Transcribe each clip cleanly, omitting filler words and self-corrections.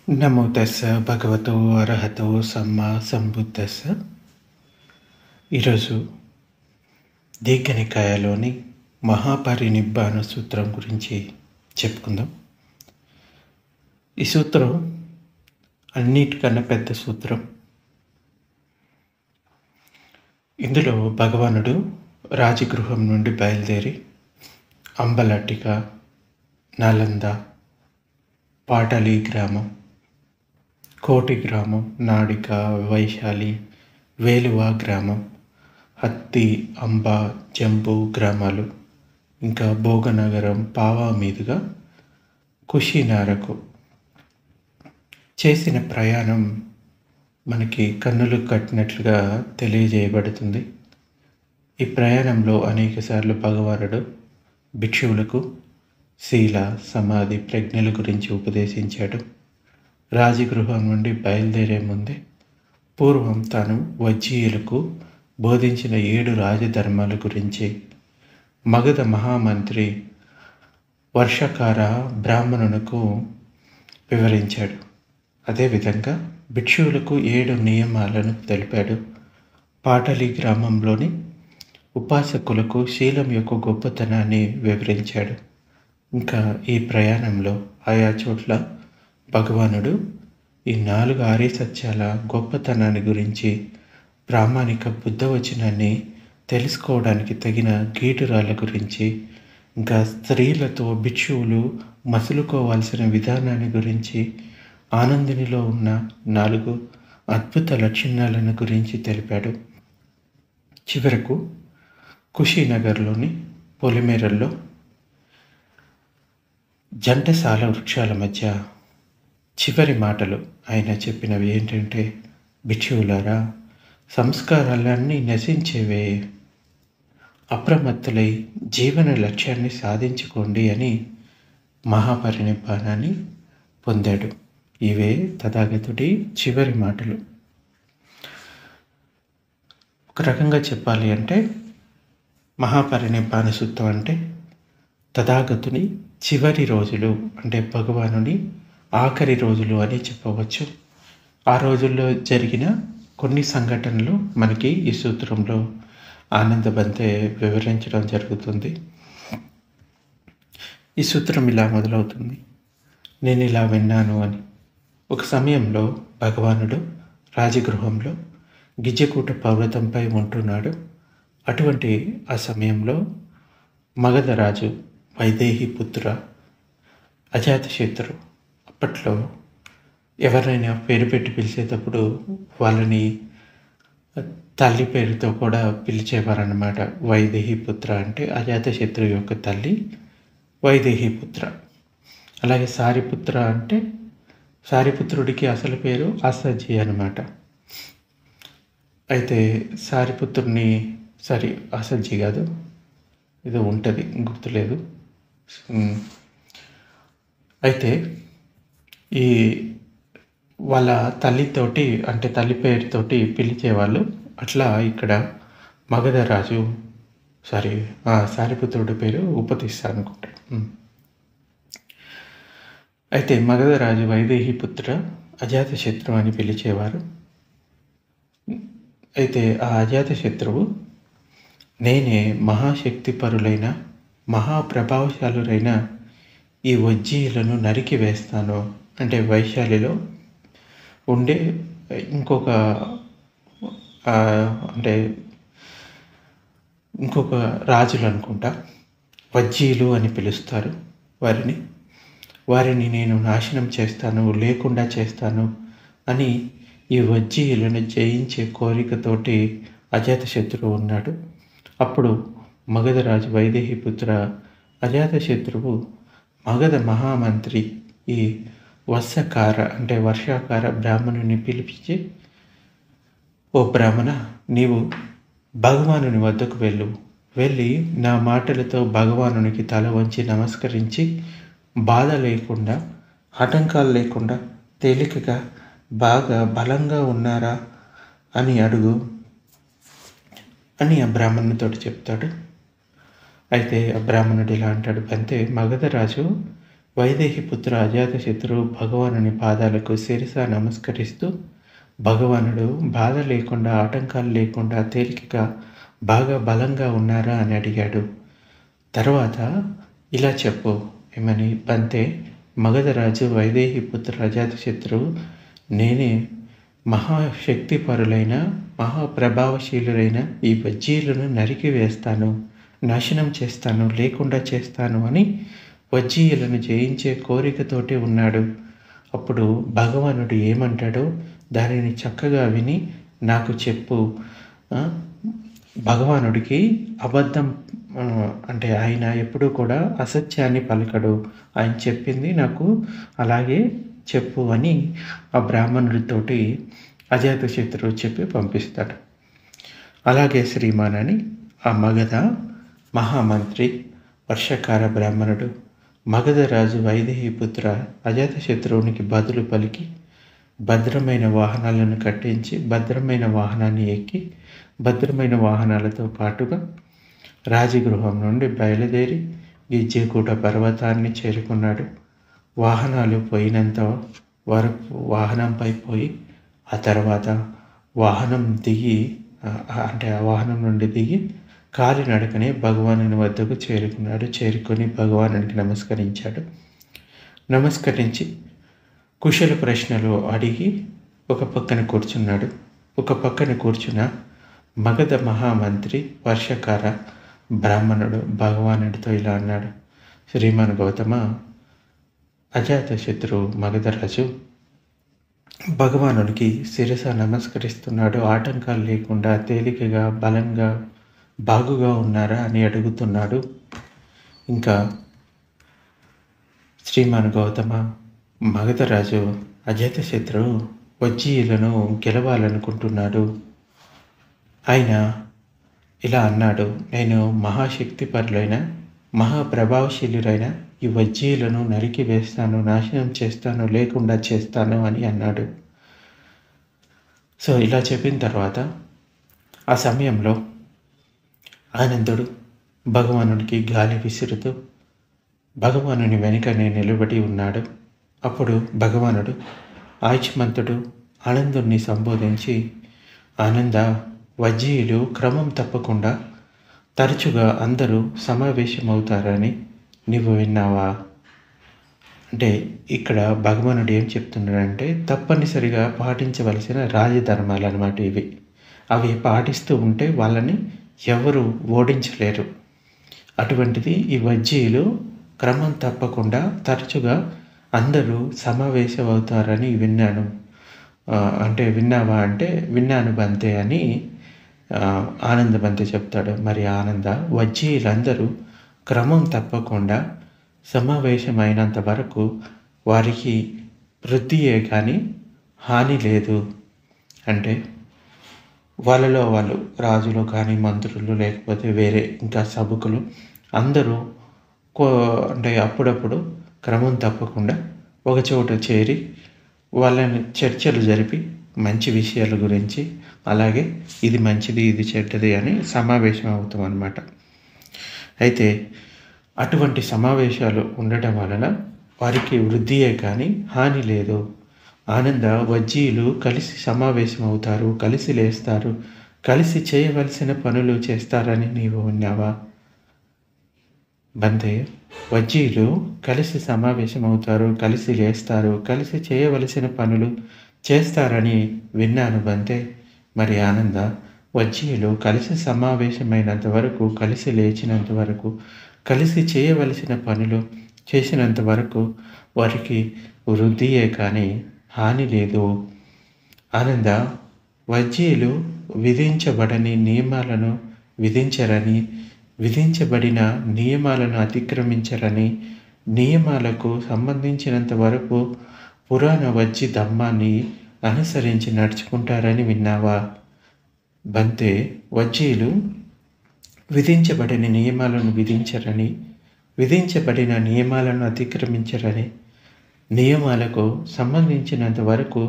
నమో తస్స భగవతో అర్హతో సమ్మా సంబుద్దస్స. ఈరోజు దీర్ఘనికాయలోని మహాపరినిబ్బాణ సూత్రం గురించి చెప్పుకుందాం. ఈ సూత్రం అన్నిటికన్నా పెద్ద సూత్రం. ఇందులో భగవానుడు రాజగృహం నుండి బయలుదేరి అంబలటిక, నలంద, పాటలి గ్రామం, కోటి గ్రామం, నాడిక, వైశాలి, వేలువ గ్రామం, హత్తి, అంబ, జంబు గ్రామాలు, ఇంకా భోగనగరం, పావా మీదుగా కుషినారకు చేసిన ప్రయాణం మనకి కన్నులు కట్టినట్లుగా తెలియజేయబడుతుంది. ఈ ప్రయాణంలో అనేకసార్లు భగవానుడు భిక్షువులకు శీల, సమాధి, ప్రజ్ఞల గురించి ఉపదేశించాడు. రాజగృహం నుండి బయలుదేరే ముందే పూర్వం తాను వజ్జీయులకు బోధించిన 7 రాజధర్మాల గురించి మగధ మహామంత్రి వర్షకార బ్రాహ్మణునకు వివరించాడు. అదేవిధంగా భిక్షువులకు 7 నియమాలను తెలిపాడు. పాటలి గ్రామంలోని ఉపాసకులకు శీలం యొక్క గొప్పతనాన్ని వివరించాడు. ఇంకా ఈ ప్రయాణంలో ఆయా చోట్ల భగవానుడు ఈ 4 ఆర్య సత్యాల గొప్పతనాన్ని గురించి, ప్రామాణిక బుద్ధవచనాన్ని తెలుసుకోవడానికి తగిన గీటురాళ్ళ గురించి, ఇంకా స్త్రీలతో భిక్షువులు మసులుకోవాల్సిన విధానాన్ని గురించి, ఆనందినిలో ఉన్న 4 అద్భుత లక్షణాలను గురించి తెలిపాడు. చివరకు కుషినగర్లోని పొలిమేరల్లో జంటసాల వృక్షాల మధ్య చివరి మాటలు ఆయన చెప్పినవి ఏంటంటే, భిక్షువులారా, సంస్కారాలన్నీ నశించేవే, అప్రమత్తులై జీవన లక్ష్యాన్ని సాధించుకోండి అని మహాపరినిబ్బాణాన్ని పొందాడు. ఇవే తథాగతుడి చివరి మాటలు. ఒక రకంగా చెప్పాలి అంటే మహాపరినిబ్బాణ సూత్రం అంటే తథాగతుని చివరి రోజులు, అంటే భగవానుని ఆఖరి రోజులు అని చెప్పవచ్చు. ఆ రోజుల్లో జరిగిన కొన్ని సంఘటనలు మనకి ఈ సూత్రంలో ఆనందబంతే వివరించడం జరుగుతుంది. ఈ సూత్రం ఇలా మొదలవుతుంది. నేను ఇలా విన్నాను అని. ఒక సమయంలో భగవానుడు రాజగృహంలో గిజ్జకూట పర్వతంపై ఉంటున్నాడు. అటువంటి ఆ సమయంలో మగధ రాజు వైదేహి పుత్ర అజాతశత్రు, అప్పట్లో ఎవరైనా పేరు పెట్టి పిలిచేటప్పుడు వాళ్ళని తల్లి పేరుతో కూడా పిలిచేవారన్నమాట. వైదేహి పుత్ర అంటే అజాతశత్రు యొక్క తల్లి వైదేహి పుత్ర. అలాగే సారిపుత్ర అంటే సారిపుత్రుడికి అసలు పేరు అసజ్జి అన్నమాట. అయితే సారిపుత్రుని అసజ్జి కాదు, ఏదో ఉంటుంది, గుర్తులేదు. అయితే ఈ వాళ్ళ తల్లితోటి, అంటే తల్లి పేరుతోటి పిలిచేవాళ్ళు. అట్లా ఇక్కడ మగధ రాజు సారిపుత్రుడి పేరు ఉపతిస్స అనుకుంటా. అయితే మగధ రాజు వైదేహి పుత్ర అజాతశత్రు అని పిలిచేవారు. అయితే ఆ అజాతశత్రువు, నేనే మహాశక్తిపరులైన మహాప్రభావశాలురైన ఈ వజ్జీయులను నరికి వేస్తాను, అంటే వైశాలిలో ఉండే ఇంకొక రాజులు అనుకుంటా, వజ్జీయులు అని పిలుస్తారు వారిని నేను నాశనం చేస్తాను, లేకుండా చేస్తాను అని ఈ వజ్జీయులను జయించే కోరికతోటి అజాతశత్రువు ఉన్నాడు. అప్పుడు మగధరాజు వైదేహి పుత్ర అజాతశత్రువు మగధ మహామంత్రి ఈ వర్షాకార బ్రాహ్మణుని పిలిపించి, ఓ బ్రాహ్మణ, నీవు భగవానుని వద్దకు వెళ్ళి నా మాటలతో భగవానునికి తల వంచి నమస్కరించి బాధ లేకుండా, ఆటంకాలు లేకుండా, తేలికగా, బాగా బలంగా ఉన్నారా అని అడుగు అని ఆ బ్రాహ్మణునితోటి చెప్తాడు. అయితే ఆ బ్రాహ్మణుడు ఇలా అంటాడు, అంతే మగధరాజు వైదేహిపుత్ర అజాతశత్రువు భగవానుని పాదాలకు శిరస నమస్కరిస్తూ, భగవానుడు బాధ లేకుండా, ఆటంకాలు లేకుండా, తేలికగా బాగా బలంగా ఉన్నారా అని అడిగాడు. తర్వాత ఇలా చెప్పు ఏమని, బంతే మగధరాజు వైదేహిపుత్ర అజాతశత్రువు నేనే మహాశక్తిపరులైన మహాప్రభావశీలురైన ఈ వజ్జీలను నరికి వేస్తాను, నాశనం చేస్తాను, లేకుండా చేస్తాను అని వజ్జీయులను జయించే కోరికతోటి ఉన్నాడు. అప్పుడు భగవానుడు ఏమంటాడో దానిని చక్కగా విని నాకు చెప్పు. భగవానుడికి అబద్ధం అంటే ఆయన ఎప్పుడూ కూడా అసత్యాన్ని పలకడు. ఆయన చెప్పింది నాకు అలాగే చెప్పు అని ఆ బ్రాహ్మణుడితోటి అజాతశత్రువు చెప్పి పంపిస్తాడు. అలాగే శ్రీమాన్ అని ఆ మగధ మహామంత్రి వర్షకార బ్రాహ్మణుడు మగధరాజు వైదేహిపుత్ర అజాతశత్రువునికి బదులు పలికి భద్రమైన వాహనాలను కట్టించి భద్రమైన వాహనాన్ని ఎక్కి భద్రమైన వాహనాలతో పాటుగా రాజగృహం నుండి బయలుదేరి గిజ్జేకూట పర్వతాన్ని చేరుకున్నాడు. వాహనాలు పోయినంత వరకు వాహనంపై పోయి ఆ తర్వాత వాహనం దిగి అంటే ఆ వాహనం నుండి దిగి కాలినడకనే భగవానుని వద్దకు చేరుకున్నాడు. చేరుకొని భగవానునికి నమస్కరించాడు. నమస్కరించి కుశల ప్రశ్నలు అడిగి ఒక పక్కన కూర్చున్నాడు. ఒక పక్కన కూర్చున్న మగధ మహామంత్రి వర్షకార బ్రాహ్మణుడు భగవానుడితో ఇలా అన్నాడు, శ్రీమాన్ గౌతమ, అజాతశత్రువు మగధరాజు భగవానుడికి శిరస నమస్కరిస్తున్నాడు. ఆటంకాలు లేకుండా తేలికగా బలంగా బాగుగా ఉన్నారా అని అడుగుతున్నాడు. ఇంకా శ్రీమాన్ గౌతమ, మగధరాజు అజాతశత్రువు వజ్జీయులను గెలవాలనుకుంటున్నాడు. ఆయన ఇలా అన్నాడు, నేను మహాశక్తిపరులైన మహాప్రభావశీలురైన ఈ వజ్జీయులను నరికి వేస్తాను, నాశనం చేస్తాను, లేకుండా చేస్తాను అని అన్నాడు. సో ఇలా చెప్పిన తర్వాత ఆ సమయంలో ఆనందుడు భగవానుడికి గాలి విసురుతూ భగవానుని వెనుకనే నిలబడి ఉన్నాడు. అప్పుడు భగవానుడు ఆయుష్మంతుడు ఆనందుణ్ణి సంబోధించి, ఆనంద, వజ్జీయులు క్రమం తప్పకుండా తరచుగా అందరూ సమావేశమవుతారని నీవు విన్నావా? అంటే ఇక్కడ భగవానుడు ఏం చెప్తున్నాడంటే తప్పనిసరిగా పాటించవలసిన రాజధర్మాలు అన్నమాట ఇవి. అవి పాటిస్తూ ఉంటే వాళ్ళని ఎవరు ఓడించలేరు. అటువంటిది ఈ వజ్జీయులు క్రమం తప్పకుండా తరచుగా అందరూ సమావేశం అవుతారని విన్నాను. అంటే విన్నావా అంటే విన్నాను బంతే అని ఆనంద బంతే చెప్తాడు. మరి ఆనంద, వజ్జీయులందరూ క్రమం తప్పకుండా సమావేశమైనంత వరకు వారికి వృద్ధియే కానీ హాని లేదు. అంటే వాళ్ళలో వాళ్ళు రాజులు కానీ మంత్రులు లేకపోతే వేరే ఇంకా సభకులు అందరూ అంటే అప్పుడప్పుడు క్రమం తప్పకుండా ఒకచోట చేరి వాళ్ళని చర్చలు జరిపి మంచి విషయాల గురించి, అలాగే ఇది మంచిది ఇది చెడ్డది అని సమావేశం అవుతాం అన్నమాట. అయితే అటువంటి సమావేశాలు ఉండటం వలన వారికి వృద్ధియే కానీ హాని లేదు. ఆనంద, వజ్జీయులు కలిసి సమావేశం అవుతారు, కలిసి లేస్తారు, కలిసి చేయవలసిన పనులు చేస్తారని నీవు విన్నావా? బంతే, వజ్జీయులు కలిసి సమావేశం అవుతారు, కలిసి లేస్తారు, కలిసి చేయవలసిన పనులు చేస్తారని విన్నాను బంతే. మరి ఆనంద, వజ్జీయులు కలిసి సమావేశమైనంత వరకు, కలిసి లేచినంత వరకు, కలిసి చేయవలసిన పనులు చేసినంత వరకు వారికి వృద్ధియే కానీ హాని లేదు. ఆనంద, వజ్జీయులు విధించబడని నియమాలను విధించరని, విధించబడిన నియమాలను అతిక్రమించరని, నియమాలకు సంబంధించినంత వరకు పురాణ వజ్జి ధమ్మాన్ని అనుసరించి నడుచుకుంటారని విన్నావా? బంతే, వజ్జీయులు విధించబడిన నియమాలను విధించరని, విధించబడిన నియమాలను అతిక్రమించరని, నియమాలకు సంబంధించినంత వరకు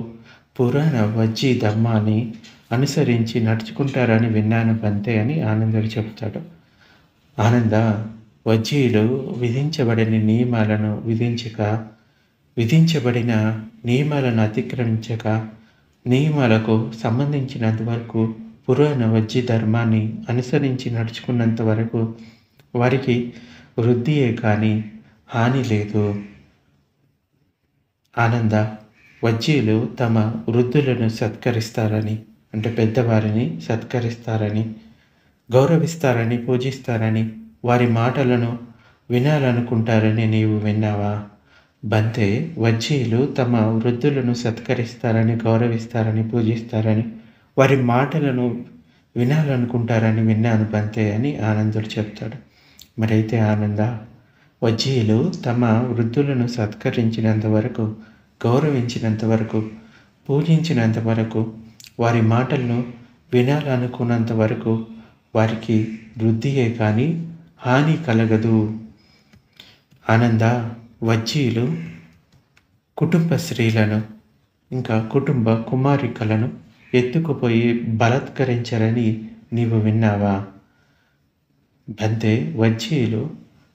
పురాణ వజ్జి ధమ్మాన్ని అనుసరించి నడుచుకుంటారని విన్నాను బంతే అని ఆనందుడు చెప్తాడు. ఆనంద, వజ్జీయులు విధించబడిన నియమాలను అతిక్రమించక నియమాలకు సంబంధించినంత వరకు పురాణ వజ్జీ ధర్మాన్ని అనుసరించి నడుచుకున్నంత వరకు వారికి వృద్ధియే కానీ హాని లేదు. ఆనంద, వజ్జీయులు తమ వృద్ధులను సత్కరిస్తారని, అంటే పెద్దవారిని సత్కరిస్తారని, గౌరవిస్తారని, పూజిస్తారని, వారి మాటలను వినాలనుకుంటారని నీవు విన్నావా? బంతే, వజ్జీయులు తమ వృద్ధులను సత్కరిస్తారని, గౌరవిస్తారని, పూజిస్తారని, వారి మాటలను వినాలనుకుంటారని విన్నాను బంతే అని ఆనందుడు చెప్తాడు. మరైతే ఆనంద, వజ్జీయులు తమ వృద్ధులను సత్కరించినంత వరకు, గౌరవించినంత వరకు, పూజించినంత వరకు, వారి మాటలను వినాలనుకున్నంత వరకు వారికి వృద్ధియే కానీ హాని కలగదు. ఆనంద, వజ్జీయులు కుటుంబ స్త్రీలను ఇంకా కుటుంబ కుమారికలను ఎత్తుకుపోయి బలాత్కరించరని నీవు విన్నావా? బంతే, వజ్జీయులు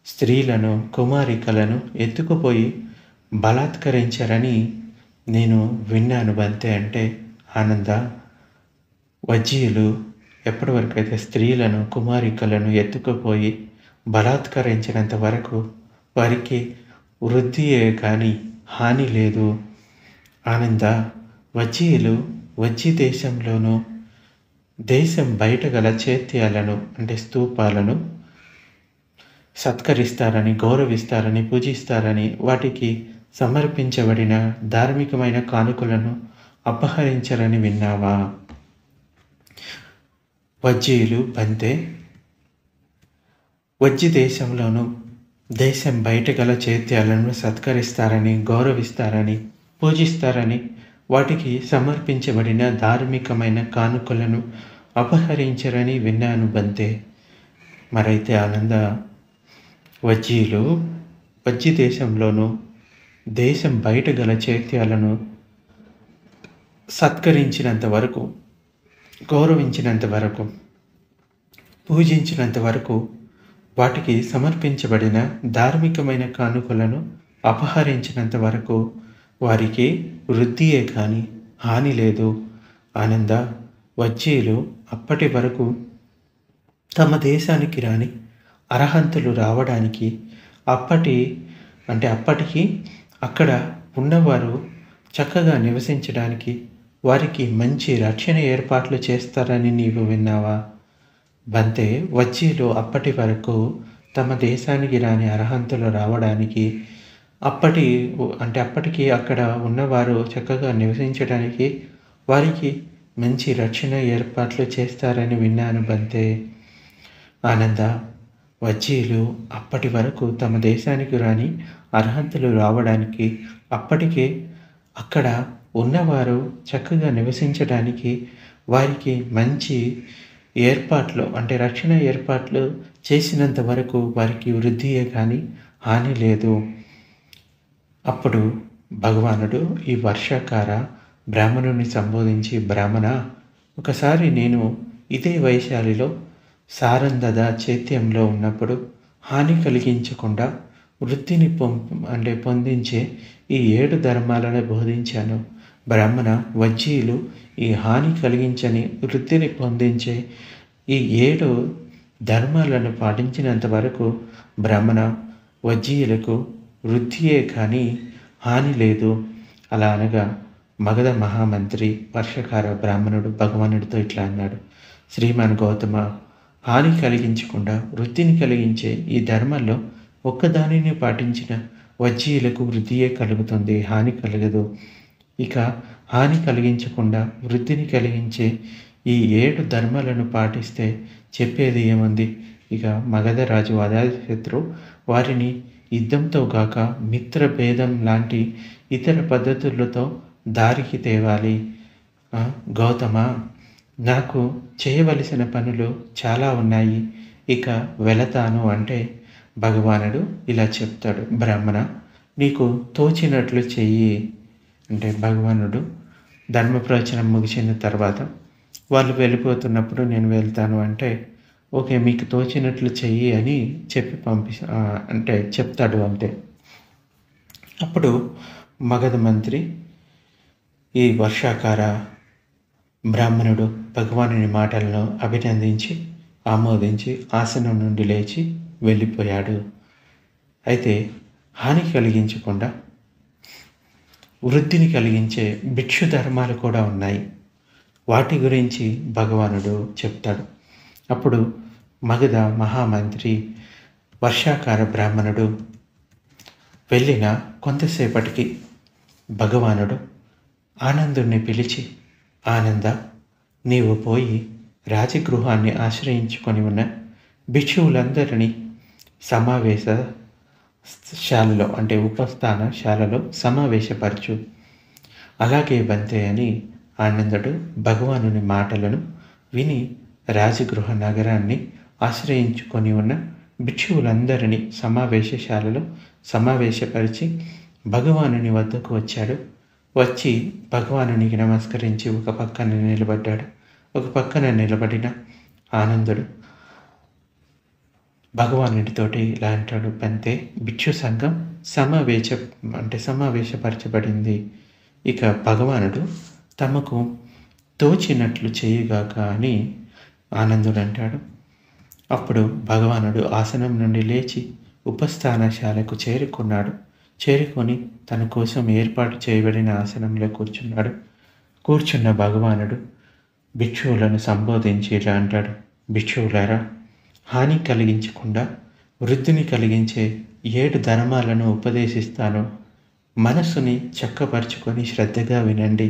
స్త్రీలను కుమారికలను ఎత్తుకుపోయి బలాత్కరించరని నేను విన్నాను బంతే అంటే ఆనంద, వజ్జీయులు ఎప్పటి వరకు అయితే స్త్రీలను కుమారికలను ఎత్తుకుపోయి బలాత్కరించినంత వరకు వారికి వృద్ధియే కానీ హాని లేదు. ఆనంద, వజ్జీయులు వజ్జీ దేశంలోనూ దేశం బయట గల చైత్యాలను అంటే స్తూపాలను సత్కరిస్తారని, గౌరవిస్తారని, పూజిస్తారని, వాటికి సమర్పించబడిన ధార్మికమైన కానుకలను అపహరించరని విన్నావా? వజ్జీయులు బంతే, వజ్జీ దేశంలోనూ దేశం బయట గల చైత్యాలను సత్కరిస్తారని, గౌరవిస్తారని, పూజిస్తారని, వాటికి సమర్పించబడిన ధార్మికమైన కానుకలను అపహరించరని విన్నాను బంతే. మరైతే ఆనంద, వజ్జీయులు వజ్జీ దేశంలోనూ దేశం బయట గల చైత్యాలను సత్కరించినంత వరకు, గౌరవించినంత వరకు, పూజించినంత వరకు, వాటికి సమర్పించబడిన ధార్మికమైన కానుకలను అపహరించినంత వరకు వారికి వృద్ధియే కానీ హాని లేదు. ఆనంద, వజ్జీయులు అప్పటి వరకు తమ దేశానికి రాని అర్హంతులు రావడానికి అప్పటికి అక్కడ ఉన్నవారు చక్కగా నివసించడానికి వారికి మంచి రక్షణ ఏర్పాట్లు చేస్తారని నీవు విన్నావా? బంతే, వజ్జీయులు అప్పటి వరకు తమ దేశానికి రాని అర్హంతులు రావడానికి అప్పటికి అక్కడ ఉన్నవారు చక్కగా నివసించడానికి వారికి మంచి రక్షణ ఏర్పాట్లు చేస్తారని విన్నాను బంతే. ఆనంద, వజ్జీయులు అప్పటి వరకు తమ దేశానికి రాని అర్హంతులు రావడానికి అప్పటికే అక్కడ ఉన్నవారు చక్కగా నివసించడానికి వారికి మంచి ఏర్పాట్లు అంటే రక్షణ ఏర్పాట్లు చేసినంత వరకు వారికి వృద్ధియే కానీ హాని లేదు. అప్పుడు భగవానుడు ఈ వర్షాకార బ్రాహ్మణుని సంబోధించి, బ్రాహ్మణ, ఒకసారి నేను ఇదే వైశాలిలో సారందద చైత్యంలో ఉన్నప్పుడు హాని కలిగించకుండా వృత్తిని పొందించే ఈ 7 ధర్మాలను బోధించాను. బ్రాహ్మణ, వజ్జీయులు ఈ హాని కలిగించని వృత్తిని పొందించే ఈ 7 ధర్మాలను పాటించినంత వరకు బ్రాహ్మణ, వజ్జీయులకు వృద్ధియే కానీ హాని లేదు. అలా అనగా మగధ మహామంత్రి వర్షకార బ్రాహ్మణుడు భగవానుడితో ఇట్లా అన్నాడు, శ్రీమాన్ గౌతమ, హాని కలిగించకుండా వృత్తిని కలిగించే ఈ ధర్మంలో ఒక్కదానిని పాటించిన వజ్జీయులకు వృద్ధియే కలుగుతుంది, హాని కలగదు. ఇక హాని కలిగించకుండా వృద్ధిని కలిగించే ఈ 7 ధర్మాలను పాటిస్తే చెప్పేది ఏముంది? ఇక మగధరాజు అజాతశత్రు వారిని యుద్ధంతో గాక మిత్ర భేదం లాంటి ఇతర పద్ధతులతో దారికి తేవాలి. గౌతమ, నాకు చేయవలసిన పనులు చాలా ఉన్నాయి, ఇక వెళతాను అంటే భగవానుడు ఇలా చెప్తాడు, బ్రాహ్మణ, నీకు తోచినట్లు చెయ్యి అంటే భగవానుడు ధర్మ ప్రవచనం ముగిసిన తర్వాత వాళ్ళు వెళ్ళిపోతున్నప్పుడు నేను వెళ్తాను అంటే ఓకే, మీకు తోచినట్లు చెయ్యి అని చెప్పి అంటే చెప్తాడు అంతే. అప్పుడు మగధ మంత్రి ఈ వర్షాకార బ్రాహ్మణుడు భగవానుని మాటలను అభినందించి ఆమోదించి ఆసనం నుండి లేచి వెళ్ళిపోయాడు. అయితే హాని కలిగించకుండా వృద్ధిని కలిగించే భిక్షు ధర్మాలు కూడా ఉన్నాయి. వాటి గురించి భగవానుడు చెప్తాడు. అప్పుడు మగధ మహామంత్రి వర్షాకార బ్రాహ్మణుడు వెళ్ళిన కొంతసేపటికి భగవానుడు ఆనందుణ్ణి పిలిచి, ఆనంద, నీవు పోయి రాజగృహాన్ని ఆశ్రయించుకొని ఉన్న భిక్షువులందరినీ సమావేశ శాలలో అంటే ఉపస్థాన శాలలో సమావేశపరచు. అలాగే బంతే అని ఆనందుడు భగవానుని మాటలను విని రాజగృహ నగరాన్ని ఆశ్రయించుకొని ఉన్న భిక్షువులందరినీ సమావేశశాలలో సమావేశపరిచి భగవానుని వద్దకు వచ్చాడు. వచ్చి భగవానునికి నమస్కరించి ఒక పక్కన నిలబడ్డాడు. ఒక పక్కన నిలబడిన ఆనందుడు భగవానుడితోటి ఇలా అంటాడు, పంతే, భిక్షు సంఘం సమావేశపరచబడింది. ఇక భగవానుడు తమకు తోచినట్లు చేయుగాక అని ఆనందుడు అంటాడు. అప్పుడు భగవానుడు ఆసనం నుండి లేచి ఉపస్థానశాలకు చేరుకున్నాడు. చేరుకొని తన కోసం ఏర్పాటు చేయబడిన ఆసనంలో కూర్చున్నాడు. కూర్చున్న భగవానుడు భిక్షువులను సంబోధించి ఇలా అంటాడు, భిక్షువులారా, హాని కలిగించకుండా వృద్ధిని కలిగించే 7 ధర్మాలను ఉపదేశిస్తాను. మనస్సుని చక్కపరుచుకొని శ్రద్ధగా వినండి.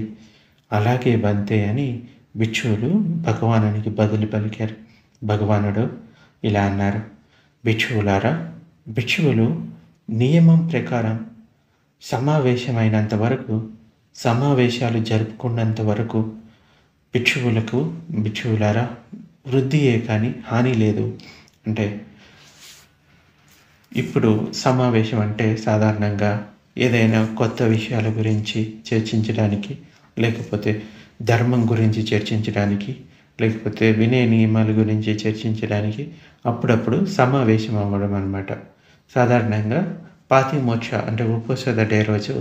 అలాగే బంతే అని భిక్షువులు భగవానునికి బదులు పలికారు. భగవానుడు ఇలా అన్నారు, భిక్షువులారా, భిక్షువులు నియమం ప్రకారం సమావేశమైనంత వరకు, సమావేశాలు జరుపుకున్నంత వరకు భిక్షువులారా, వృద్ధియే కానీ హాని లేదు. అంటే ఇప్పుడు సమావేశం అంటే సాధారణంగా ఏదైనా కొత్త విషయాల గురించి చర్చించడానికి, లేకపోతే ధర్మం గురించి చర్చించడానికి, లేకపోతే వినయ నియమాల గురించి చర్చించడానికి అప్పుడప్పుడు సమావేశం అవ్వడం అన్నమాట. సాధారణంగా పాతిమోక్ష అంటే ఉపోసద డే రోజు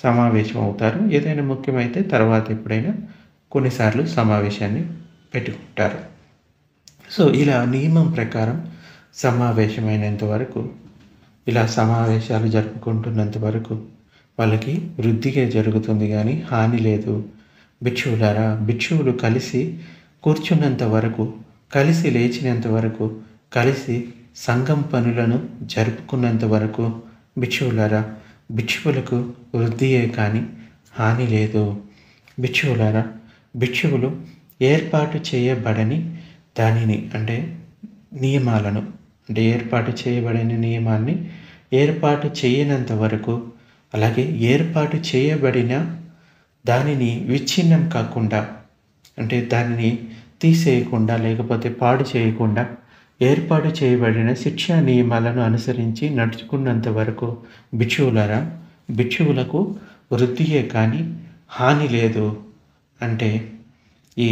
సమావేశం అవుతారు. ఏదైనా ముఖ్యమైతే తర్వాత ఎప్పుడైనా కొన్నిసార్లు సమావేశాన్ని పెట్టుకుంటారు. సో ఇలా నియమం ప్రకారం సమావేశమైనంత వరకు, ఇలా సమావేశాలు జరుపుకుంటున్నంత వరకు వాళ్ళకి వృద్ధిగా జరుగుతుంది కానీ హాని లేదు. భిక్షువులారా, భిక్షువులు కలిసి కూర్చున్నంత వరకు, కలిసి లేచినంత వరకు, కలిసి సంఘం పనులను జరుపుకున్నంత వరకు భిక్షువులారా, భిక్షువులకు వృద్ధియే కానీ హాని లేదు. భిక్షువులారా, భిక్షువులు ఏర్పాటు చేయబడని దానిని అంటే నియమాలను, అంటే ఏర్పాటు చేయబడిన నియమాన్ని ఏర్పాటు చేయనంత వరకు, అలాగే ఏర్పాటు చేయబడిన దానిని విచ్ఛిన్నం కాకుండా, అంటే దానిని తీసేయకుండా లేకపోతే పాడు చేయకుండా ఏర్పాటు చేయబడిన శిక్షా నియమాలను అనుసరించి నడుచుకున్నంత వరకు భిక్షువులారా, భిక్షువులకు వృద్ధియే కానీ హాని లేదు. అంటే ఈ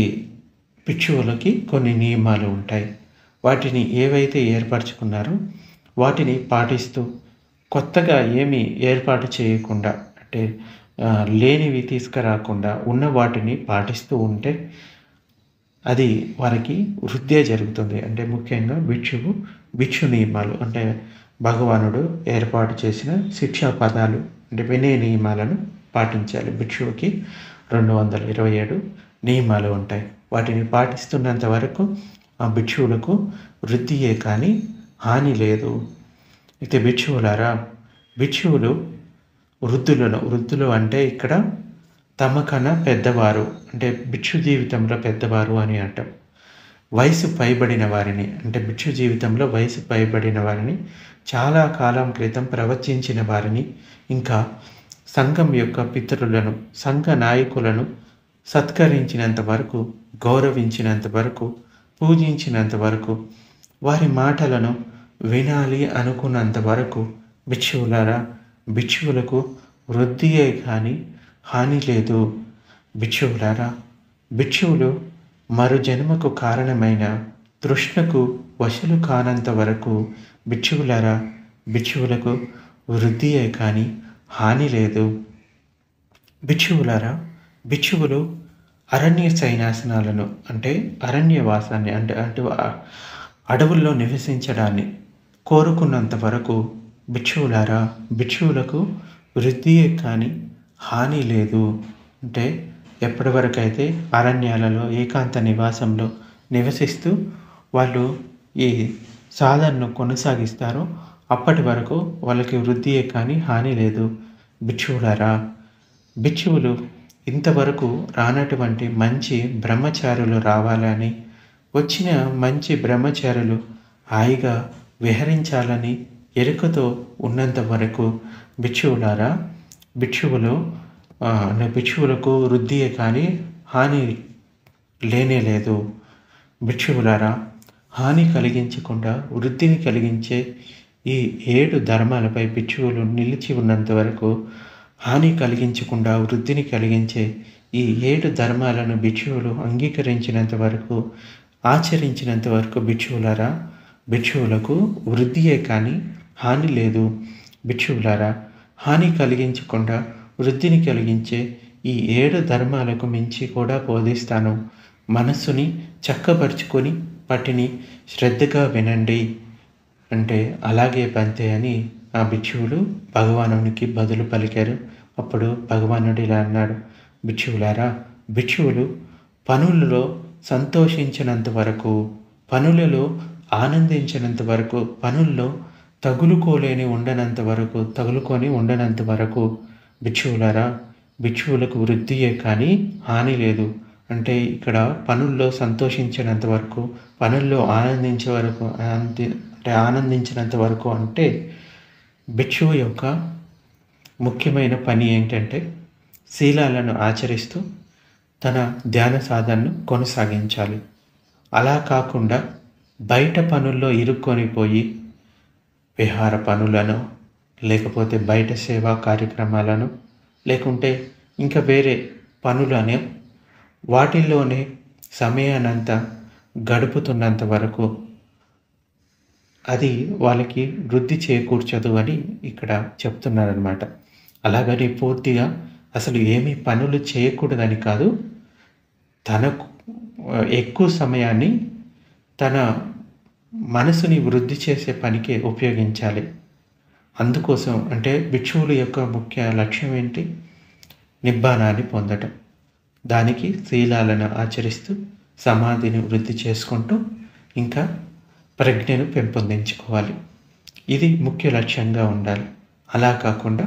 భిక్షువులకి కొన్ని నియమాలు ఉంటాయి. వాటిని ఏవైతే ఏర్పరచుకున్నారో వాటిని పాటిస్తూ కొత్తగా ఏమీ ఏర్పాటు చేయకుండా, అంటే లేనివి తీసుకురాకుండా ఉన్న వాటిని పాటిస్తూ ఉంటే అది వారికి వృద్ధే జరుగుతుంది. అంటే ముఖ్యంగా భిక్షు నియమాలు అంటే భగవానుడు ఏర్పాటు చేసిన శిక్షా పదాలు అంటే వినయ నియమాలను పాటించాలి. భిక్షువుకి 227 నియమాలు ఉంటాయి. వాటిని పాటిస్తున్నంత వరకు ఆ భిక్షువులకు వృద్ధియే కానీ హాని లేదు. అయితే భిక్షువులారా, భిక్షువులు వృద్ధులు అంటే ఇక్కడ తమకన్నా పెద్దవారు, అంటే భిక్షు జీవితంలో పెద్దవారు అని అంటాం. వయసు పైబడిన వారిని, అంటే భిక్షు జీవితంలో వయసు పైబడిన వారిని, చాలా కాలం క్రితం ప్రవచించిన వారిని, ఇంకా సంఘం యొక్క పితరులను, సంఘ నాయకులను సత్కరించినంత వరకు, గౌరవించినంత వరకు, పూజించినంత వరకు, వారి మాటలను వినాలి అనుకున్నంత వరకు భిక్షువులారా, భిక్షువులకు వృద్ధియే కానీ హాని లేదు. భిక్షువులారా, భిక్షువులు మరు జన్మకు కారణమైన తృష్ణకు వశులు కానంత వరకు భిక్షువులారా, భిక్షువులకు వృద్ధియే కానీ హాని లేదు. భిక్షువులారా, భిక్షువులు అరణ్య సైన్యాసనాలను అంటే అరణ్యవాసాన్ని అంటే అంటే అడవుల్లో నివసించడాన్ని కోరుకున్నంత వరకు భిక్షువులారా, భిక్షువులకు వృద్ధియే కానీ హాని లేదు. అంటే ఎప్పటి వరకు అయితే అరణ్యాలలో ఏకాంత నివాసంలో నివసిస్తూ వాళ్ళు ఈ సాధనను కొనసాగిస్తారో అప్పటి వరకు వాళ్ళకి వృద్ధియే కానీ హాని లేదు. భిక్షువులారా, భిక్షువులు ఇంతవరకు రానటువంటి మంచి బ్రహ్మచారులు రావాలని, వచ్చిన మంచి బ్రహ్మచారులు హాయిగా విహరించాలని ఎరుకతో ఉన్నంత వరకు భిక్షువులారా, భిక్షువులకు వృద్ధియే కానీ హాని లేనే లేదు. భిక్షువులారా, హాని కలిగించకుండా వృద్ధిని కలిగించే ఈ 7 ధర్మాలపై భిక్షువులు నిలిచి ఉన్నంత వరకు, హాని కలిగించకుండా వృద్ధిని కలిగించే ఈ 7 ధర్మాలను భిక్షువులు అంగీకరించినంత వరకు, ఆచరించినంత వరకు భిక్షువులారా, భిక్షువులకు వృద్ధియే కానీ హాని లేదు. భిక్షువులారా, హాని కలిగించకుండా వృద్ధిని కలిగించే ఈ 7 ధర్మాలకు మించి కూడా బోధిస్తాను. మనస్సుని చక్కపరుచుకొని వాటిని శ్రద్ధగా వినండి అంటే అలాగే బంతే అని ఆ భిక్షువులు భగవానునికి బదులు పలికారు. అప్పుడు భగవానుడు ఇలా అన్నాడు, భిక్షువులారా, భిక్షువులు పనులలో సంతోషించినంత వరకు, పనులలో ఆనందించినంత వరకు, పనుల్లో తగులుకొని ఉండనంత వరకు భిక్షువులారా, భిక్షువులకు వృద్ధియే కానీ హాని లేదు. అంటే ఇక్కడ పనుల్లో సంతోషించినంత వరకు, పనుల్లో ఆనందించినంత వరకు అంటే భిక్షువు యొక్క ముఖ్యమైన పని ఏంటంటే శీలాలను ఆచరిస్తూ తన ధ్యాన సాధనను కొనసాగించాలి. అలా కాకుండా బయట పనుల్లో ఇరుక్కొని పోయి విహార పనులను, లేకపోతే బయట సేవా కార్యక్రమాలను, లేకుంటే ఇంకా వేరే పనులను వాటిల్లోనే సమయానంతా గడుపుతున్నంత వరకు అది వాళ్ళకి వృద్ధి చేకూర్చదు అని ఇక్కడ చెప్తున్నారనమాట. అలాగని పూర్తిగా అసలు ఏమీ పనులు చేయకూడదని కాదు, తనకు ఎక్కువ సమయాన్ని తన మనసుని వృద్ధి చేసే పనికి ఉపయోగించాలి. అందుకోసం అంటే భిక్షువుల యొక్క ముఖ్య లక్ష్యం ఏంటి? నిబ్బానాన్ని పొందటం. దానికి శీలాలను ఆచరిస్తూ సమాధిని వృద్ధి చేసుకుంటూ ఇంకా ప్రజ్ఞను పెంపొందించుకోవాలి. ఇది ముఖ్య లక్ష్యంగా ఉండాలి. అలా కాకుండా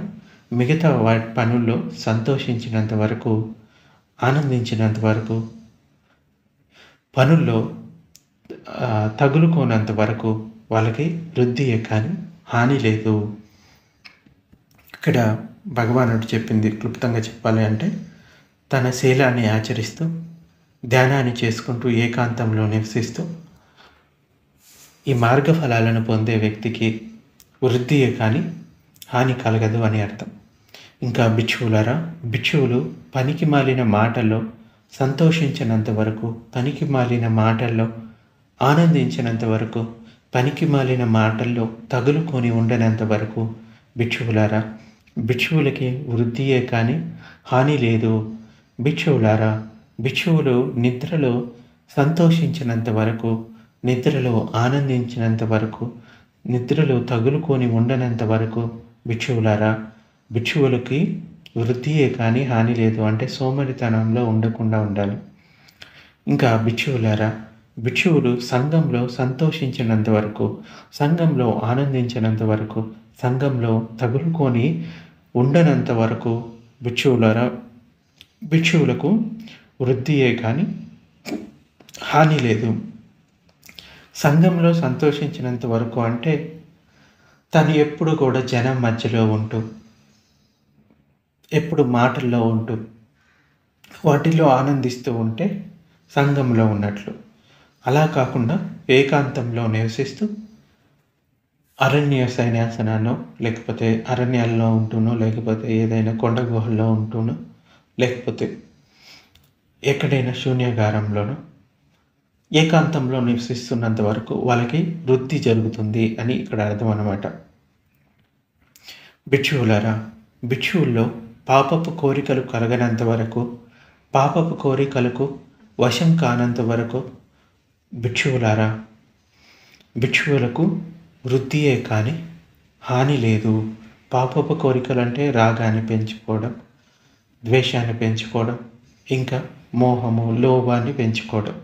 మిగతా వాటి పనుల్లో సంతోషించినంత వరకు, ఆనందించినంత వరకు, పనుల్లో తగులుకోనంత వరకు వాళ్ళకి వృద్ధియే కానీ హాని లేదు. ఇక్కడ భగవానుడు చెప్పింది క్లుప్తంగా చెప్పాలి అంటే తన శీలాన్ని ఆచరిస్తూ ధ్యానాన్ని చేసుకుంటూ ఏకాంతంలో నివసిస్తూ ఈ మార్గ ఫలాలను పొందే వ్యక్తికి వృద్ధియే కానీ హాని కలగదు అని అర్థం. ఇంకా భిక్షువులారా, భిక్షువులు పనికి మాలిన మాటల్లో సంతోషించినంత వరకు, పనికి మాలిన మాటల్లో ఆనందించినంత వరకు, పనికి మాలిన మాటల్లో తగులుకొని ఉండనంత వరకు భిక్షువులారా, భిక్షువులకి వృద్ధియే కానీ హాని లేదు. భిక్షువులారా, భిక్షువులు నిద్రలో సంతోషించినంత వరకు, నిద్రలో ఆనందించినంత వరకు, నిద్రలో తగులుకొని ఉండనంత వరకు భిక్షువులారా, భిక్షువులకి వృద్ధియే కానీ హాని లేదు. అంటే సోమరితనంలో ఉండకుండా ఉండాలి. ఇంకా భిక్షువులారా, భిక్షువులు సంఘంలో సంతోషించినంత వరకు, సంఘంలో ఆనందించినంత వరకు, సంఘంలో తగులుకొని ఉండనంత వరకు భిక్షువులారా, భిక్షువులకు వృద్ధియే కానీ హాని లేదు. సంఘంలో సంతోషించినంత వరకు అంటే తను ఎప్పుడు కూడా జనం మధ్యలో ఉంటూ, ఎప్పుడు మాటల్లో ఉంటూ, వాటిల్లో ఆనందిస్తూ ఉంటే సంఘంలో ఉన్నట్లు. అలా కాకుండా ఏకాంతంలో నివసిస్తూ అరణ్య సన్యాసనానో, లేకపోతే అరణ్యాల్లో ఉంటూనో, లేకపోతే ఏదైనా కొండ గుహల్లో ఉంటూనో, లేకపోతే ఎక్కడైనా శూన్యగారంలోనో ఏకాంతంలో నివసిస్తున్నంత వరకు వాళ్ళకి వృద్ధి జరుగుతుంది అని ఇక్కడ అర్థం అన్నమాట. భిక్షువులారా, భిక్షువుల్లో పాపపు కోరికలు కలగనంత వరకు, పాపపు కోరికలకు వశం కానంత వరకు భిక్షువులారా, భిక్షువులకు వృద్ధియే కానీ హాని లేదు. పాపపు కోరికలంటే రాగాన్ని పెంచుకోవడం, ద్వేషాన్ని పెంచుకోవడం, ఇంకా మోహము, లోభాన్ని పెంచుకోవడం.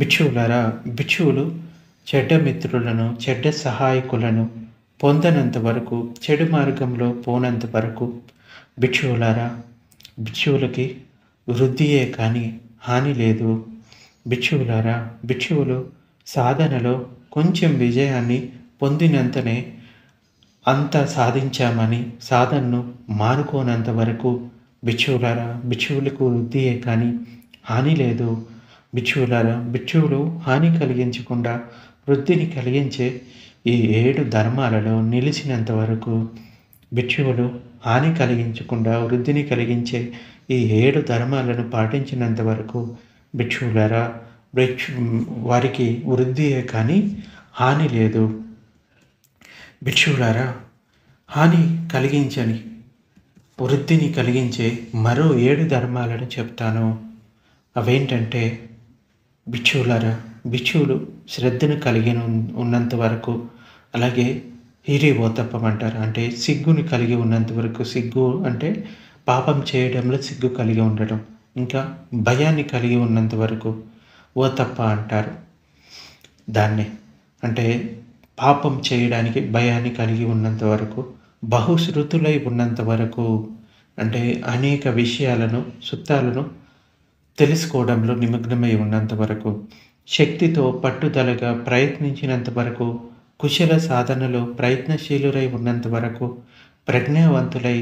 భిక్షువులారా, భిక్షువులు చెడ్డ మిత్రులను, చెడ్డ సహాయకులను పొందనంత వరకు, చెడు మార్గంలో పోనంత వరకు భిక్షువులారా, భిక్షువులకి వృద్ధియే కానీ హాని లేదు. భిక్షువులారా, భిక్షువులు సాధనలో కొంచెం విజయాన్ని పొందినంతనే అంతా సాధించామని సాధనను మానుకోనంత వరకు భిక్షువులారా, భిక్షువులకు వృద్ధియే కానీ హాని లేదు. భిక్షువులారా, భిక్షువులు హాని కలిగించకుండా వృద్ధిని కలిగించే ఈ 7 ధర్మాలలో నిలిచినంత వరకు, భిక్షువులు హాని కలిగించకుండా వృద్ధిని కలిగించే ఈ 7 ధర్మాలను పాటించినంత వరకు భిక్షువులారా, వారికి వృద్ధియే కానీ హాని లేదు. భిక్షువులారా, హాని కలిగించని వృద్ధిని కలిగించే మరో 7 ధర్మాలను చెప్తాను. అవేంటంటే, భిక్షువులారా, భిక్షువులు శ్రద్ధను కలిగి ఉన్నంత వరకు, అలాగే హిరివోతప్పం అంటారు, అంటే సిగ్గుని కలిగి ఉన్నంత వరకు. సిగ్గు అంటే పాపం చేయడంలో సిగ్గు కలిగి ఉండడం. ఇంకా భయాన్ని కలిగి ఉన్నంత వరకు ఓతప్ప అంటారు దాన్నే. అంటే పాపం చేయడానికి భయాన్ని కలిగి ఉన్నంత వరకు, బహుశ్రుతులై ఉన్నంత వరకు, అంటే అనేక విషయాలను, సుత్తాలను తెలుసుకోవడంలో నిమగ్నమై ఉన్నంత వరకు, శక్తితో పట్టుదలగా ప్రయత్నించినంత వరకు, కుశల సాధనలో ప్రయత్నశీలురై ఉన్నంత వరకు, ప్రజ్ఞావంతులై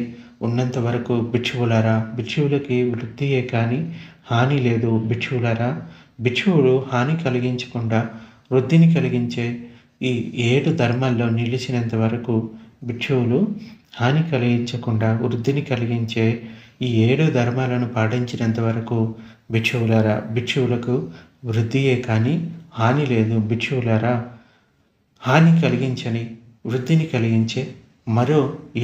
ఉన్నంత వరకు భిక్షువులారా, భిక్షువులకి వృద్ధియే కానీ హాని లేదు. భిక్షువులారా, భిక్షువులు హాని కలిగించకుండా వృద్ధిని కలిగించే ఈ 7 ధర్మాల్లో నిలిచినంత వరకు, భిక్షువులు హాని కలిగించకుండా వృద్ధిని కలిగించే ఈ 7 ధర్మాలను పాటించినంత వరకు భిక్షువులారా, భిక్షువులకు వృద్ధియే కానీ హాని లేదు. భిక్షువులారా, హాని కలిగించని వృద్ధిని కలిగించే మరో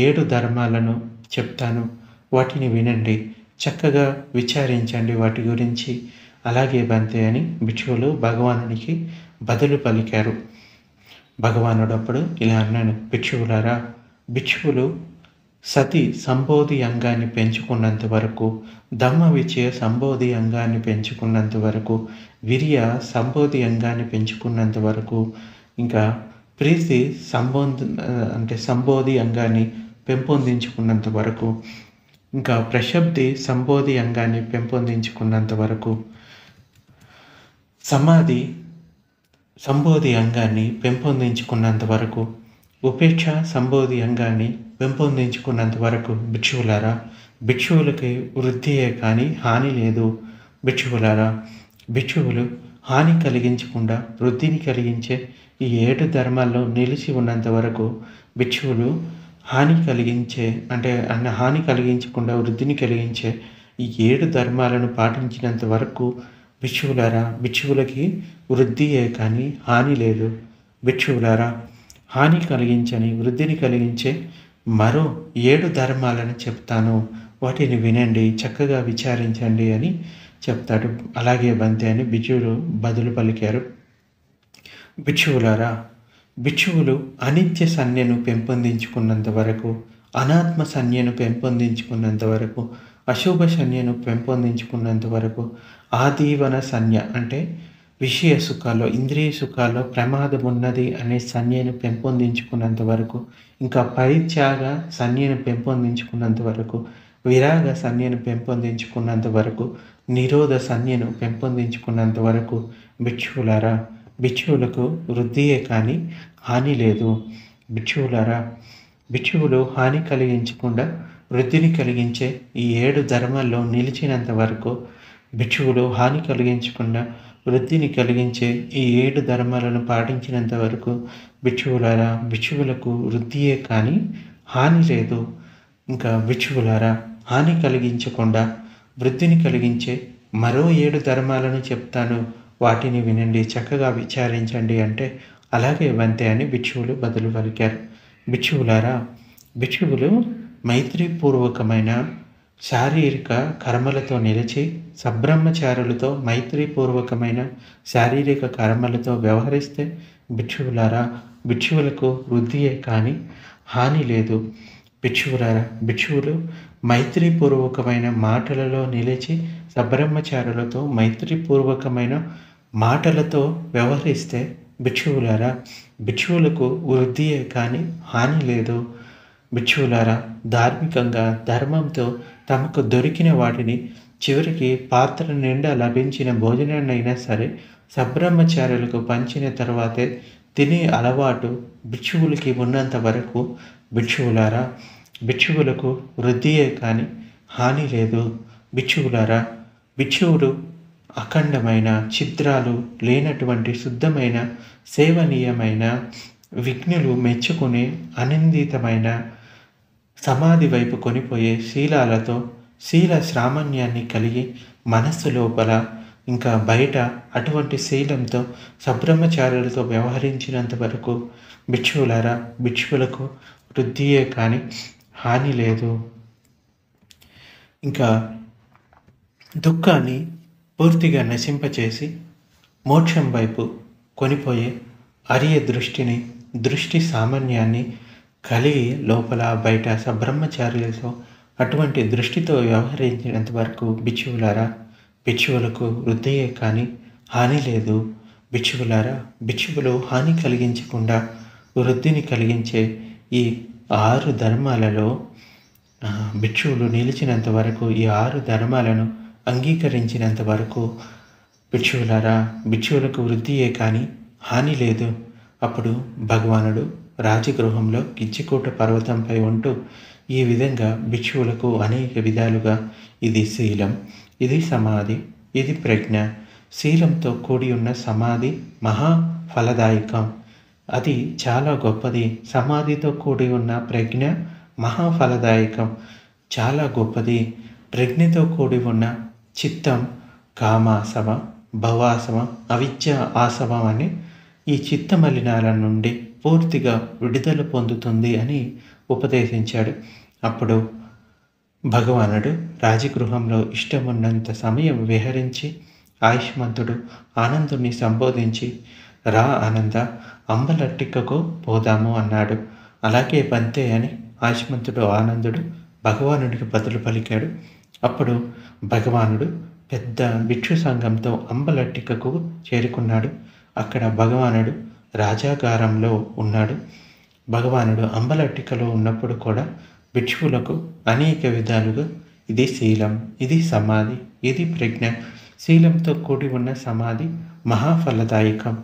7 ధర్మాలను చెప్తాను. వాటిని వినండి, చక్కగా విచారించండి వాటి గురించి. అలాగే బంతే అని భిక్షువులు భగవానునికి బదులు పలికారు. భగవానుడు అప్పుడు ఇలా అన్నాడు, భిక్షువులారా, భిక్షువులు సతి సంబోధి అంగాన్ని పెంచుకున్నంత వరకు, ధమ్మ విజయ సంబోధి అంగాన్ని పెంచుకున్నంత వరకు, విర్య సంబోధి అంగాన్ని పెంచుకున్నంత వరకు, ఇంకా ప్రీతి సంబోధి అంగాన్ని పెంపొందించుకున్నంత వరకు, ఇంకా ప్రశబ్ది సంబోధి అంగాన్ని పెంపొందించుకున్నంత వరకు, సమాధి సంబోధి అంగాన్ని పెంపొందించుకున్నంత వరకు, ఉపేక్ష సంబోధి అంగాన్ని పెంపొందించుకున్నంత వరకు భిక్షువులారా, భిక్షువులకి వృద్ధియే కానీ హాని లేదు. భిక్షువులారా, భిక్షువులు హాని కలిగించకుండా వృద్ధిని కలిగించే ఈ 7 ధర్మాల్లో నిలిచి ఉన్నంత వరకు, భిక్షువులు హాని కలిగించకుండా వృద్ధిని కలిగించే ఈ 7 ధర్మాలను పాటించినంత వరకు భిక్షువులారా, భిక్షువులకి వృద్ధియే కానీ హాని లేదు. భిక్షువులారా, హాని కలిగించని వృద్ధిని కలిగించే మరో 7 ధర్మాలను చెప్తాను. వాటిని వినండి, చక్కగా విచారించండి అని చెప్తాడు. అలాగే బంతే అని భిక్షువులు బదులు పలికారు. భిక్షువులారా, భిక్షువులు అనిత్య సంజ్ఞను పెంపొందించుకున్నంత వరకు, అనాత్మ సంజ్ఞను పెంపొందించుకున్నంత వరకు, అశుభ సంజ్ఞను పెంపొందించుకున్నంత వరకు, ఆదీవన సంజ్ఞ అంటే విషయ సుఖాల్లో, ఇంద్రియ సుఖాల్లో ప్రమాదం ఉన్నది అనే సంజ్ఞను పెంపొందించుకున్నంత వరకు, ఇంకా పరిత్యాగ సంజ్ఞను పెంపొందించుకున్నంత వరకు, విరాగ సంజ్ఞను పెంపొందించుకున్నంత వరకు, నిరోధ సంజ్ఞను పెంపొందించుకున్నంత వరకు భిక్షువులారా, భిక్షువులకు వృద్ధియే కానీ హాని లేదు. భిక్షువులారా, భిక్షువులు హాని కలిగించకుండా వృద్ధిని కలిగించే ఈ 7 ధర్మాల్లో నిలిచినంత వరకు, భిక్షువులు హాని కలిగించకుండా వృద్ధిని కలిగించే ఈ 7 ధర్మాలను పాటించినంత వరకు భిక్షువులారా, భిక్షువులకు వృద్ధియే కానీ హాని లేదు. ఇంకా భిక్షువులారా, హాని కలిగించకుండా వృద్ధిని కలిగించే మరో 7 ధర్మాలను చెప్తాను. వాటిని వినండి, చక్కగా విచారించండి అంటే, అలాగే వంతే అని భిక్షువులు బదులు పలికారు. భిక్షువులారా, భిక్షువులు మైత్రీపూర్వకమైన శారీరక కర్మలతో నిలిచి సబ్రహ్మచారులతో మైత్రీపూర్వకమైన శారీరక కర్మలతో వ్యవహరిస్తే భిక్షువులారా, భిక్షువులకు వృద్ధియే కానీ హాని లేదు. భిక్షువులు మైత్రీపూర్వకమైన మాటలలో నిలిచి సబ్రహ్మచారులతో మైత్రీపూర్వకమైన మాటలతో వ్యవహరిస్తే భిక్షువులారా, భిక్షువులకు వృద్ధియే కానీ హాని లేదు. భిక్షువులారా, ధార్మికంగా ధర్మంతో తమకు దొరికిన వాటిని, చివరికి పాత్ర నిండా లభించిన భోజనాన్నైనా సరే సబ్రహ్మచారులకు పంచిన తర్వాతే తినే అలవాటు భిక్షువులకి ఉన్నంత వరకు భిక్షువులారా, భిక్షువులకు వృద్ధియే కానీ హాని లేదు. భిక్షువులారా, భిక్షువుడు అఖండమైన ఛిద్రాలు లేనటువంటి శుద్ధమైన సేవనీయమైన విఘ్నులు మెచ్చుకునే అనిందితమైన సమాధి వైపు కొనిపోయే శీలాలతో శీల శ్రామణ్యాన్ని కలిగి మనస్సు లోపల ఇంకా బయట అటువంటి శీలంతో సబ్రహ్మచారులతో వ్యవహరించినంత వరకు భిక్షువులారా, భిక్షువులకు వృద్ధియే కానీ హాని లేదు. ఇంకా దుఃఖాన్ని పూర్తిగా నశింపచేసి మోక్షం వైపు కొనిపోయే అరియ దృష్టి సామాన్యాన్ని కలిగి లోపల బయట సబ్రహ్మచారులతో అటువంటి దృష్టితో వ్యవహరించినంత వరకు భిక్షువులారా, భిక్షువులకు వృద్ధియే కానీ హాని లేదు. భిక్షువులారా, భిక్షువులు హాని కలిగించకుండా వృద్ధిని కలిగించే ఈ 6 ధర్మాలలో భిక్షువులు నిలిచినంత వరకు, ఈ 6 ధర్మాలను అంగీకరించినంత వరకు భిక్షువులారా, భిక్షువులకు వృద్ధియే కానీ హాని లేదు. అప్పుడు భగవానుడు రాజగృహంలో కిచ్చికోట పర్వతంపై ఉంటూ ఈ విధంగా భిక్షువులకు అనేక విధాలుగా ఇది శీలం, ఇది సమాధి, ఇది ప్రజ్ఞ. శీలంతో కూడి ఉన్న సమాధి మహా ఫలదాయకం, అది చాలా గొప్పది. సమాధితో కూడి ఉన్న ప్రజ్ఞ మహాఫలదాయకం, చాలా గొప్పది. ప్రజ్ఞతో కూడి ఉన్న చిత్తం కామాసవం, భవాసవం, అవిద్య ఆసవం అని ఈ చిత్తమలినాల నుండి పూర్తిగా విడుదల పొందుతుంది అని ఉపదేశించాడు. అప్పుడు భగవానుడు రాజగృహంలో ఇష్టమున్నంత సమయం విహరించి ఆయుష్మంతుడు ఆనందుని సంబోధించి, రా ఆనంద, అంబలట్టికకు పోదాము అన్నాడు. అలాగే బంతే అని ఆయుష్మంతుడు ఆనందుడు భగవానుడికి బదులు పలికాడు. అప్పుడు భగవానుడు పెద్ద భిక్షు సంఘంతో అంబలట్టికకు చేరుకున్నాడు. అక్కడ భగవానుడు రాజాగారంలో ఉన్నాడు. భగవానుడు అంబలట్టికలో ఉన్నప్పుడు కూడా భిక్షువులకు అనేక విధాలుగా ఇది శీలం, ఇది సమాధి, ఇది ప్రజ్ఞ. శీలంతో కూడి ఉన్న సమాధి మహాఫలదాయకం,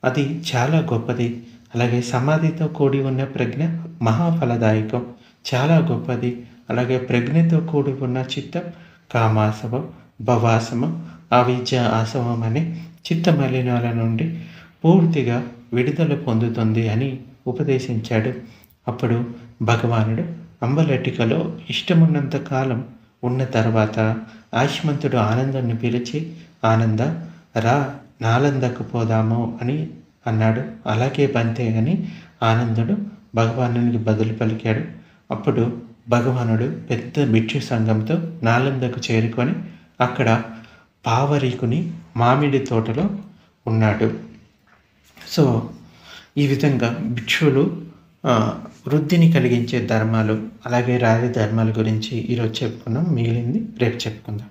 అది చాలా గొప్పది. అలాగే సమాధితో కూడి ఉన్న ప్రజ్ఞ మహాఫలదాయకం, చాలా గొప్పది. అలాగే ప్రజ్ఞతో కూడి ఉన్న చిత్తం కామాసవం, భవాసవం, అవిద్య ఆసవం అనే చిత్తమలినాల నుండి పూర్తిగా విడుదల పొందుతుంది అని ఉపదేశించాడు. అప్పుడు భగవానుడు అంబలట్టికలో ఇష్టమున్నంత కాలం ఉన్న తర్వాత ఆయుష్మంతుడు ఆనందాన్ని పిలిచి, ఆనంద రా, నాలందకు పోదాము అని అన్నాడు. అలాగే బంతే అని ఆనందుడు భగవానునికి బదులు పలికాడు. అప్పుడు భగవానుడు పెద్ద భిక్షు సంఘంతో నాలందకు చేరుకొని అక్కడ పావరీకుని మామిడి తోటలో ఉన్నాడు. సో ఈ విధంగా భిక్షువులు వృద్ధిని కలిగించే ధర్మాలు, అలాగే రాజధర్మాల గురించి ఈరోజు చెప్పుకున్నాం. మిగిలింది రేపు చెప్పుకుందాం.